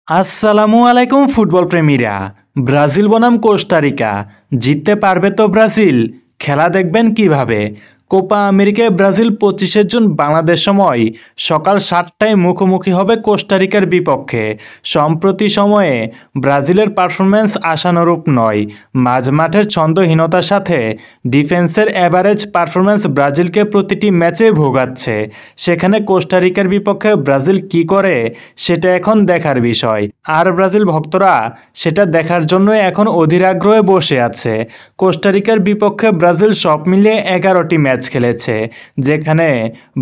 আসসালামু আলাইকুম football প্রেমীরা। Brazil বনাম কোস্টারিকা, জিততে পারবে তো ব্রাজিল? খেলা দেখবেন কিভাবে? কোপা আমেরিকায় ব্রাজিল 25শে জুন বাংলাদেশ সময় সকাল 7টায় মুখোমুখি হবে কোস্টারিকার বিপক্ষে। সম্প্রতি সময়ে ব্রাজিলের পারফরম্যান্স আশানুরূপ নয়। মাঝমাঠের ছন্দহীনতার সাথে ডিফেন্সের অ্যাভারেজ পারফরম্যান্স ব্রাজিলকে প্রতিটি ম্যাচে ভোগাচ্ছে। সেখানে কোস্টারিকার বিপক্ষে ব্রাজিল কি করে সেটা এখন দেখার বিষয়। আর ব্রাজিল ভক্তরা সেটা দেখার জন্য এখন অধীর আগ্রহে বসে আছে। কোস্টারিকার বিপক্ষে ব্রাজিল সব মিলিয়ে 11টি ম্যাচ খেলেছে, যেখানে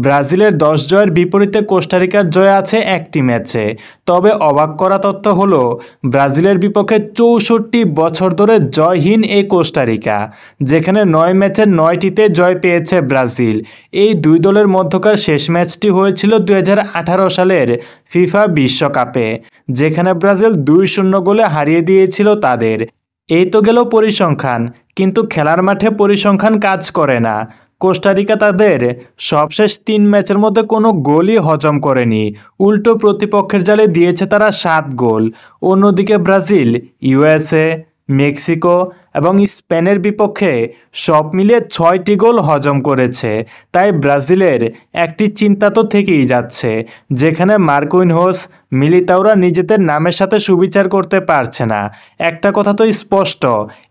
ব্রাজিলের 10 জয়ের বিপরীতে কোস্টারিকার জয় আছে একটি ম্যাচে। তবে অবাক করা তথ্য হলো ব্রাজিলের বিপক্ষে 64 বছর ধরে জয়হীন এই কোস্টারিকা, যেখানে 9 ম্যাচের 9টিতে জয় পেয়েছে ব্রাজিল। এই দুই দলের মধ্যকার শেষ ম্যাচটি হয়েছিল 2018 সালের ফিফা বিশ্বকাপে, যেখানে ব্রাজিল 2-0 গোলে হারিয়ে দিয়েছিল তাদের। এই তো গেল পরিসংখ্যান, কিন্তু খেলার মাঠে পরিসংখ্যান কাজ করে না। কোস্টারিকা তাদের সবশেষ 3 ম্যাচের মধ্যে কোনো গোলই হজম করেনি, উল্টো প্রতিপক্ষের জালে দিয়েছে তারা 7 গোল। অন্যদিকে ব্রাজিল, ইউএসএ, মেক্সিকো এবং স্পেনের বিপক্ষে সব মিলিয়ে 6টি গোল হজম করেছে। তাই ব্রাজিলের একটি চিন্তা তো থেকেই যাচ্ছে, যেখানে মার্কুইনহোস, মিলিতাওরা নিজেদের নামের সাথে সুবিচার করতে পারছে না। একটা কথা তো স্পষ্ট,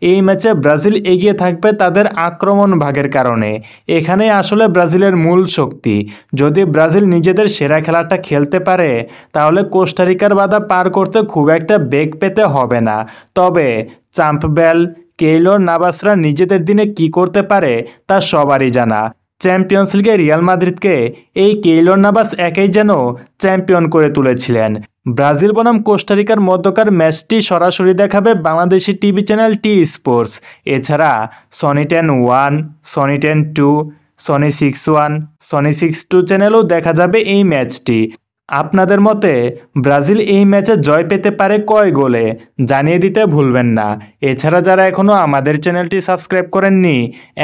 এই ম্যাচে ব্রাজিল এগিয়ে থাকবে তাদের আক্রমণ ভাগের কারণে। এখানেই আসলে ব্রাজিলের মূল শক্তি। যদি ব্রাজিল নিজেদের সেরা খেলাটা খেলতে পারে, তাহলে কোস্টারিকার বাধা পার করতে খুব একটা বেগ পেতে হবে না। তবে চাম্পবেল, কেইলর নাভাসরা নিজেদের দিনে কি করতে পারে তা সবারই জানা। চ্যাম্পিয়ন্স লিগে রিয়াল মাদ্রিদকে এই কেইলর নাভাস একাই যেন চ্যাম্পিয়ন করে তুলেছিলেন। ব্রাজিল বনাম কোস্টারিকার মধ্যকার ম্যাচটি সরাসরি দেখাবে Bangladeshi TV channel T Sports. এছাড়া সনি 10-1, সনি 10-2, সনি 6-1, সনি 6-2 চ্যানেলেও দেখা যাবে এই ম্যাচটি। আপনাদের মতে ব্রাজিল এই ম্যাচে জয় পেতে পারে কয় গোলে? জানিয়ে দিতে ভুলবেন না। এছাড়া যারা এখনও আমাদের চ্যানেলটি সাবস্ক্রাইব করেননি,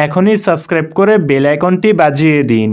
এখনই সাবস্ক্রাইব করে বেল আইকনটি বাজিয়ে দিন।